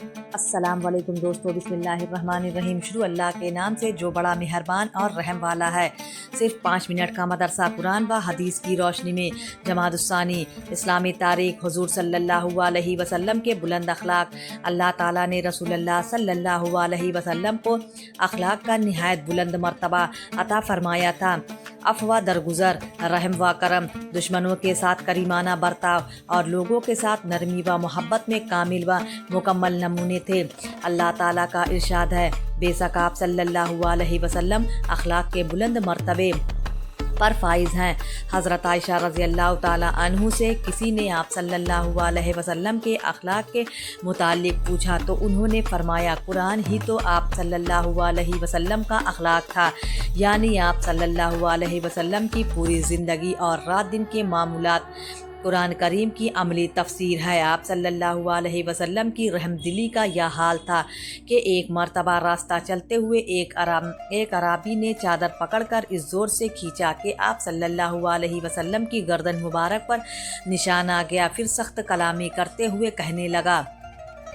السلام علیکم دوستو، بسم اللہ الرحمن الرحیم۔ شروع اللہ کے نام سے جو بڑا مہربان اور رحم والا ہے۔ صرف 5 منٹ کا مدرسہ قرآن و حدیث کی روشنی میں جمادی الثانی، اسلامی تاریخ، حضور صلی اللہ علیہ وسلم کے بلند اخلاق۔ اللہ تعالیٰ نے رسول اللہ صلی اللہ علیہ وسلم کو اخلاق کا نہایت بلند مرتبہ عطا فرمایا تھا۔ عفو درگزر، رحم و کرم، دشمنوں کے ساتھ کریمانہ برتاؤ اور لوگوں کے ساتھ نرمی و محبت میں کامل و مکمل نمونے تھے۔ اللہ تعالیٰ کا ارشاد ہے، بے شک آپ صلی اللہ علیہ وسلم اخلاق کے بلند مرتبے پر فائز ہیں۔ حضرت عائشہ رضی اللہ تعالیٰ عنہ سے کسی نے آپ صلی اللہ علیہ وسلم کے اخلاق کے متعلق پوچھا تو انہوں نے فرمایا، قرآن ہی تو آپ صلی اللہ علیہ وسلم کا اخلاق تھا، یعنی آپ صلی اللہ علیہ وسلم کی پوری زندگی اور رات دن کے معمولات قرآن کریم کی عملی تفسیر ہے۔ آپ صلی اللہ علیہ وسلم کی رحم دلی کا یہ حال تھا کہ ایک مرتبہ راستہ چلتے ہوئے ایک عرابی نے چادر پکڑ کر اس زور سے کھینچا کہ آپ صلی اللہ علیہ وسلم کی گردن مبارک پر نشان آ گیا۔ پھر سخت کلامی کرتے ہوئے کہنے لگا،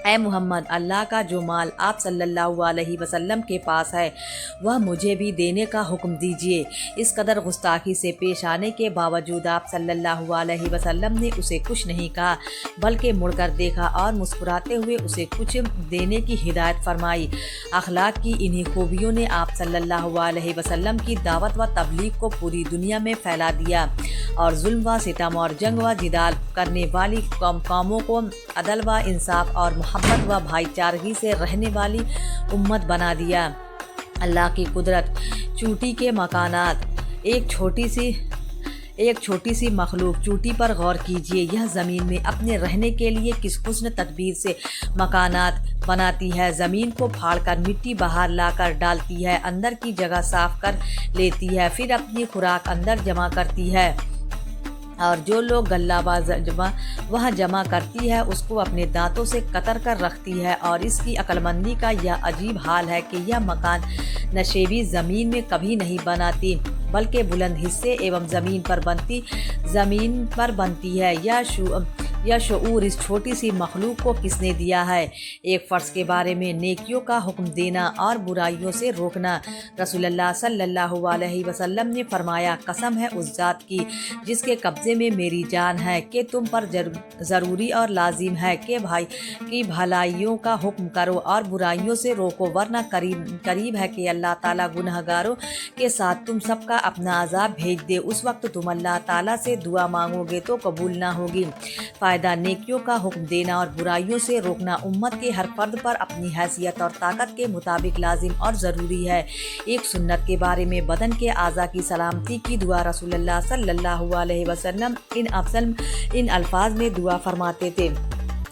اے محمد، اللہ کا جو مال آپ صلی اللہ علیہ وسلم کے پاس ہے وہ مجھے بھی دینے کا حکم دیجیے۔ اس قدر گستاخی سے پیش آنے کے باوجود آپ صلی اللہ علیہ وسلم نے اسے کچھ نہیں کہا، بلکہ مڑ کر دیکھا اور مسکراتے ہوئے اسے کچھ دینے کی ہدایت فرمائی۔ اخلاق کی انہی خوبیوں نے آپ صلی اللہ علیہ وسلم کی دعوت و تبلیغ کو پوری دنیا میں پھیلا دیا اور ظلم و ستم اور جنگ و جدال کرنے والی قوموں کو عدل و انصاف اور محبت و بھائی چارگی سے رہنے والی امت بنا دیا۔ اللہ کی قدرت، چوٹی کے مکانات۔ ایک چھوٹی سی مخلوق چوٹی پر غور کیجیے، یہ زمین میں اپنے رہنے کے لیے کس حسن تدبیر سے مکانات بناتی ہے۔ زمین کو پھاڑ کر مٹی باہر لا کر ڈالتی ہے، اندر کی جگہ صاف کر لیتی ہے، پھر اپنی خوراک اندر جمع کرتی ہے، اور جو لوگ غلہ وہاں جمع کرتی ہے اس کو اپنے دانتوں سے قطر کر رکھتی ہے۔ اور اس کی عقل مندی کا یہ عجیب حال ہے کہ یہ مکان نشیبی زمین میں کبھی نہیں بناتی، بلکہ بلند حصے ایوم زمین پر بنتی ہے۔ یہ شعور اس چھوٹی سی مخلوق کو کس نے دیا ہے؟ ایک فرض کے بارے میں نیکیوں کا حکم دینا اور برائیوں سے روکنا۔ رسول اللہ صلی اللہ علیہ وسلم نے فرمایا، قسم ہے اس ذات کی جس کے قبضے میں میری جان ہے کہ تم پر ضروری اور لازم ہے کہ بھلائیوں کا حکم کرو اور برائیوں سے روکو، ورنہ قریب ہے کہ اللہ تعالیٰ گنہگاروں کے ساتھ تم سب کا اپنا عذاب بھیج دے۔ اس وقت تم اللہ تعالیٰ سے دعا مانگو گے تو قبول نہ ہوگی۔ فائدہ، نیکیوں کا حکم دینا اور برائیوں سے روکنا امت کے ہر فرد پر اپنی حیثیت اور طاقت کے مطابق لازم اور ضروری ہے۔ ایک سنت کے بارے میں بدن کے اعضاء کی سلامتی کی دعا رسول اللہ صلی اللہ علیہ وسلم ان الفاظ میں دعا فرماتے تھے،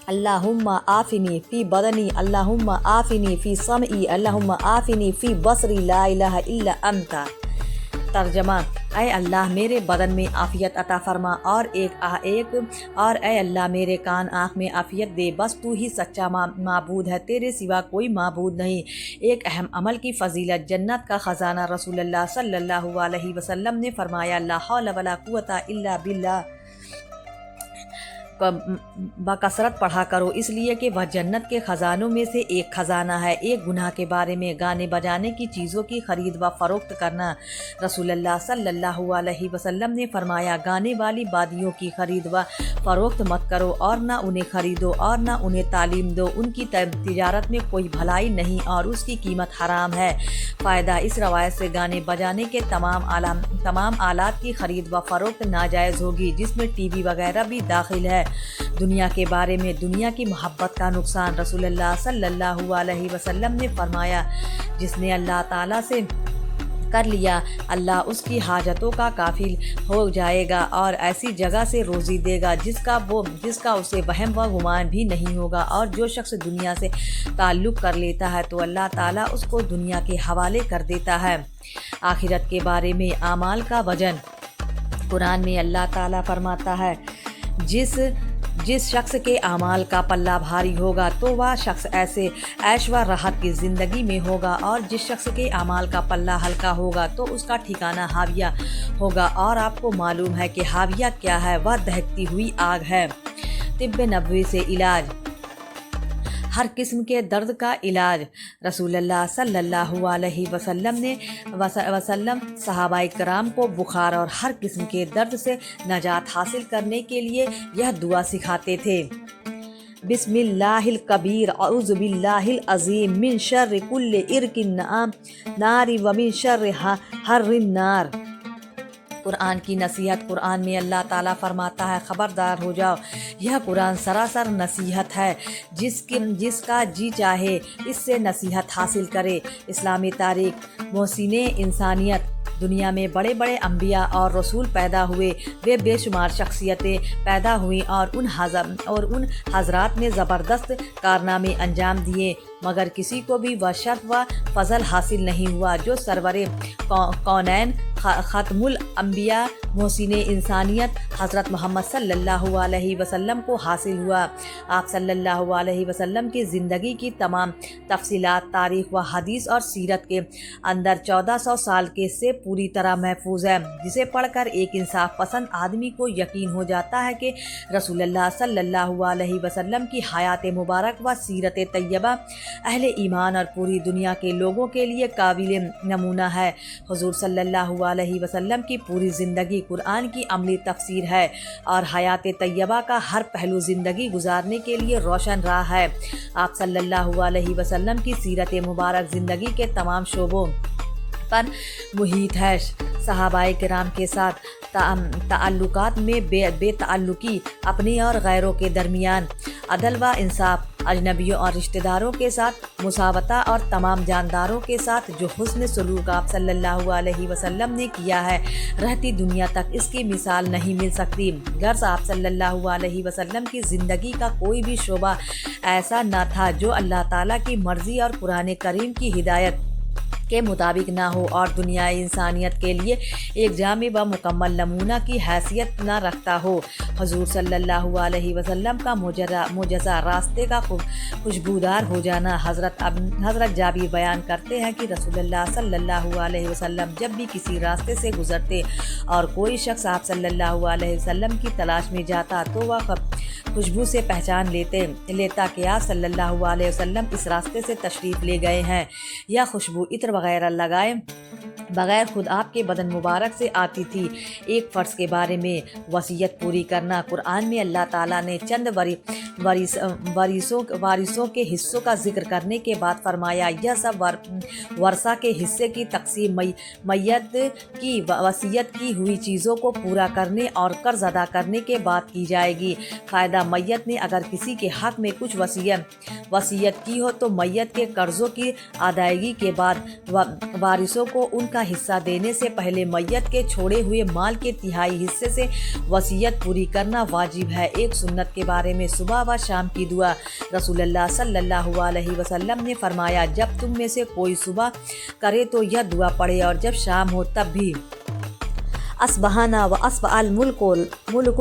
اللہم آفنی فی بدنی، اللہم آفنی فی سمعی، اللہم آفنی فی بصری، لا الہ الا انت۔ ترجمہ، اے اللہ میرے بدن میں عافیت عطا فرما اور اے اللہ میرے کان آنکھ میں عافیت دے، بس تو ہی سچا معبود ہے، تیرے سوا کوئی معبود نہیں۔ ایک اہم عمل کی فضیلت، جنت کا خزانہ۔ رسول اللہ صلی اللہ علیہ وسلم نے فرمایا، لا حول ولا قوت الا باللہ بکثرت پڑھا کرو، اس لیے کہ وہ جنت کے خزانوں میں سے ایک خزانہ ہے۔ ایک گناہ کے بارے میں، گانے بجانے کی چیزوں کی خرید و فروخت کرنا۔ رسول اللہ صلی اللہ علیہ وسلم نے فرمایا، گانے والی بادیوں کی خرید و فروخت مت کرو اور نہ انہیں خریدو اور نہ انہیں تعلیم دو، ان کی تجارت میں کوئی بھلائی نہیں اور اس کی قیمت حرام ہے۔ فائدہ، اس روایت سے گانے بجانے کے تمام آلات کی خرید و فروخت ناجائز ہوگی، جس میں ٹی وی وغیرہ بھی داخل ہے۔ دنیا کے بارے میں، دنیا کی محبت کا نقصان۔ رسول اللہ صلی اللہ علیہ وسلم نے فرمایا، جس نے اللہ تعالیٰ سے کر لیا، اللہ اس کی حاجتوں کا کافل ہو جائے گا اور ایسی جگہ سے روزی دے گا جس کا اسے وہم و گمان بھی نہیں ہوگا۔ اور جو شخص دنیا سے تعلق کر لیتا ہے تو اللہ تعالیٰ اس کو دنیا کے حوالے کر دیتا ہے۔ آخرت کے بارے میں، اعمال کا وزن۔ قرآن میں اللہ تعالیٰ فرماتا ہے، جس شخص کے اعمال کا پلہ بھاری ہوگا تو وہ شخص ایسے عیش و راحت کی زندگی میں ہوگا، اور جس شخص کے اعمال کا پلہ ہلکا ہوگا تو اس کا ٹھکانہ ہاویہ ہوگا۔ اور آپ کو معلوم ہے کہ ہاویہ کیا ہے؟ وہ دہکتی ہوئی آگ ہے۔ طب نبوی سے علاج۔ ہر قسم کے درد کا علاج۔ رسول اللہ صلی اللہ علیہ وسلم صحابہ کرام کو بخار اور ہر قسم کے درد سے نجات حاصل کرنے کے لیے یہ دعا سکھاتے تھے: بسم اللہ الکبیر اعوذ باللہ العظیم من شر کل عرق نار ومن شر حر النار۔ قرآن کی نصیحت۔ قرآن میں اللہ تعالیٰ فرماتا ہے: خبردار ہو جاؤ، یہ قرآن سراسر نصیحت ہے، جس کا جی چاہے اس سے نصیحت حاصل کرے۔ اسلامی تاریخ۔ محسن انسانیت۔ دنیا میں بڑے بڑے انبیاء اور رسول پیدا ہوئے، وہ بے شمار شخصیتیں پیدا ہوئیں اور ان حضرات نے زبردست کارنامے انجام دیے، مگر کسی کو بھی وہ شرف و فضل حاصل نہیں ہوا جو سرور کونین ختم الانبیاء محسن انسانیت حضرت محمد صلی اللہ علیہ وسلم کو حاصل ہوا۔ آپ صلی اللہ علیہ وسلم کی زندگی کی تمام تفصیلات تاریخ و حدیث اور سیرت کے اندر 1400 سال کے سے پوری طرح محفوظ ہے، جسے پڑھ کر ایک انصاف پسند آدمی کو یقین ہو جاتا ہے کہ رسول اللہ صلی اللہ علیہ وسلم کی حیات مبارک و سیرت طیبہ اہل ایمان اور پوری دنیا کے لوگوں کے لیے قابل نمونہ ہے۔ حضور صلی اللہ علیہ وسلم کی پوری زندگی قرآن کی عملی تفسیر ہے اور حیات طیبہ کا ہر پہلو زندگی گزارنے کے لیے روشن راہ ہے۔ آپ صلی اللہ علیہ وسلم کی سیرت مبارک زندگی کے تمام شعبوں پر محیط ہے۔ صحابہ کرام کے ساتھ تعلقات میں بے تعلقی، اپنے اور غیروں کے درمیان عدل و انصاف، اجنبیوں اور رشتہ داروں کے ساتھ مساواتہ اور تمام جانداروں کے ساتھ جو حسن سلوک آپ صلی اللہ علیہ وسلم نے کیا ہے، رہتی دنیا تک اس کی مثال نہیں مل سکتی۔ غرض آپ صلی اللہ علیہ وسلم کی زندگی کا کوئی بھی شعبہ ایسا نہ تھا جو اللہ تعالیٰ کی مرضی اور قرآن کریم کی ہدایت کے مطابق نہ ہو اور دنیا انسانیت کے لیے ایک جامع و مکمل نمونہ کی حیثیت نہ رکھتا ہو۔ حضور صلی اللہ علیہ وسلم کا معجزہ راستے کا خوشبودار ہو جانا۔ حضرت جابر بیان کرتے ہیں کہ رسول اللہ صلی اللہ علیہ وسلم جب بھی کسی راستے سے گزرتے اور کوئی شخص آپ صلی اللہ علیہ وسلم کی تلاش میں جاتا تو وہ خوشبو سے پہچان لیتا کہ آپ صلی اللہ علیہ وسلم اس راستے سے تشریف لے گئے ہیں، یا خوشبو عطر وغیرہ لگائے بغیر خود آپ کے بدن مبارک سے آتی تھی۔ ایک فرض کے بارے میں وصیت پوری کرنا۔ قرآن میں اللہ تعالیٰ نے چند وارثوں کے حصوں کا ذکر کرنے کے بعد فرمایا: یہ سب ورثہ کے حصے کی تقسیم میت کی وصیت کی ہوئی چیزوں کو پورا کرنے اور قرض ادا کرنے کے بعد کی جائے گی۔ فائدہ: میت نے اگر کسی کے حق میں کچھ وصیت کی ہو تو میت کے قرضوں کی ادائیگی کے بعد وارثوں کو ان کا حصہ دینے سے پہلے میت کے چھوڑے ہوئے مال کے تہائی حصے سے وصیت پوری کرنا واجب ہے۔ ایک سنت کے بارے میں صبح و شام کی دعا۔ رسول اللہ صلی اللہ علیہ وسلم نے فرمایا: جب تم میں سے کوئی صبح کرے تو یہ دعا پڑھے اور جب شام ہو تب بھی: اصبحنا و اصبح الملک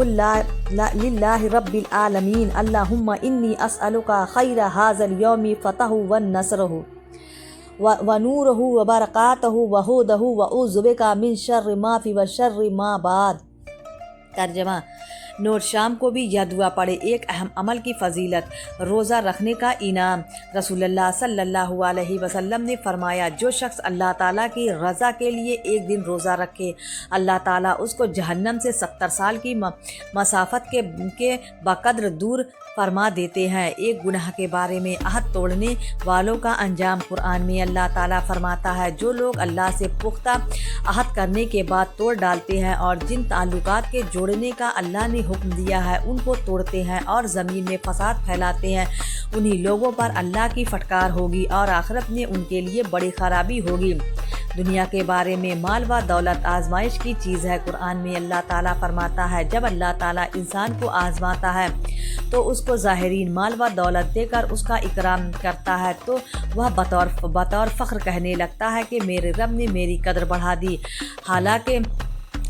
للہ رب العالمین، اللہم انی اسألک خیر ھذا اليوم فتح والنصرہ ونورہ وبرکاتہ وہدہ واعوذ بک من شر ما فی وشر ما بعد۔ ترجمہ: نوٹ: شام کو بھی یہ دعا پڑھے۔ ایک اہم عمل کی فضیلت، روزہ رکھنے کا انعام۔ رسول اللہ صلی اللہ علیہ وسلم نے فرمایا: جو شخص اللہ تعالیٰ کی رضا کے لیے ایک دن روزہ رکھے، اللہ تعالیٰ اس کو جہنم سے 70 سال کی مسافت کے بقدر دور فرما دیتے ہیں۔ ایک گناہ کے بارے میں عہد توڑنے والوں کا انجام۔ قرآن میں اللہ تعالیٰ فرماتا ہے: جو لوگ اللہ سے پختہ عہد کرنے کے بعد توڑ ڈالتے ہیں اور جن تعلقات کے جوڑنے کا اللہ نے حکم دیا ہے ان کو توڑتے ہیں اور زمین میں فساد پھیلاتے ہیں، انہی لوگوں پر اللہ کی پھٹکار ہوگی اور آخرت میں ان کے لیے بڑی خرابی ہوگی۔ دنیا کے بارے میں مال و دولت آزمائش کی چیز ہے۔ قرآن میں اللہ تعالیٰ فرماتا ہے: جب اللہ تعالیٰ انسان کو آزماتا ہے تو اس کو ظاہرین مال و دولت دے کر اس کا اکرام کرتا ہے تو وہ بطور فخر کہنے لگتا ہے کہ میرے رب نے میری قدر بڑھا دی، حالانکہ